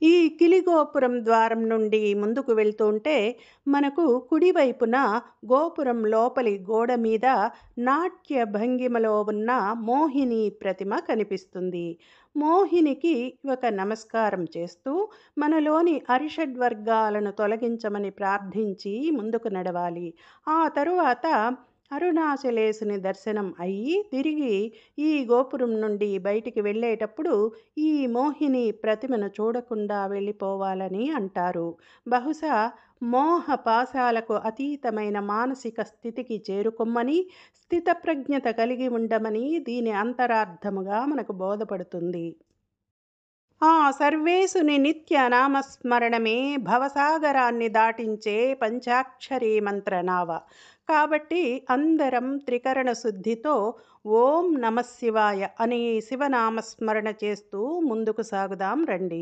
ఈ కిలిగోపురం ద్వారం నుండి ముందుకు వెళ్తుంటే మనకు కుడివైపున గోపురం లోపలి గోడ మీద నాట్య భంగిమలో ఉన్న మోహిని ప్రతిమ కనిపిస్తుంది. మోహినికి ఒక నమస్కారం చేస్తూ మనలోని అరిషడ్వర్గాలను తొలగించమని ప్రార్థించి ముందుకు నడవాలి. ఆ తరువాత అరుణాచలేశుని దర్శనం అయ్యి తిరిగి ఈ గోపురం నుండి బయటికి వెళ్ళేటప్పుడు ఈ మోహిని ప్రతిమను చూడకుండా వెళ్ళిపోవాలని అంటారు. బహుశా మోహ పాశాలకు అతీతమైన మానసిక స్థితికి చేరుకొమ్మని, స్థితప్రజ్ఞత కలిగి ఉండమని దీని అంతరార్థముగా మనకు బోధపడుతుంది. ఆ సర్వేశుని నిత్య నామస్మరణమే భవసాగరాన్ని దాటించే పంచాక్షరీ మంత్రనావ. కాబట్టి అందరం త్రికరణ శుద్ధితో ఓం నమః శివాయ అనే శివనామస్మరణ చేస్తూ ముందుకు సాగుదాం రండి.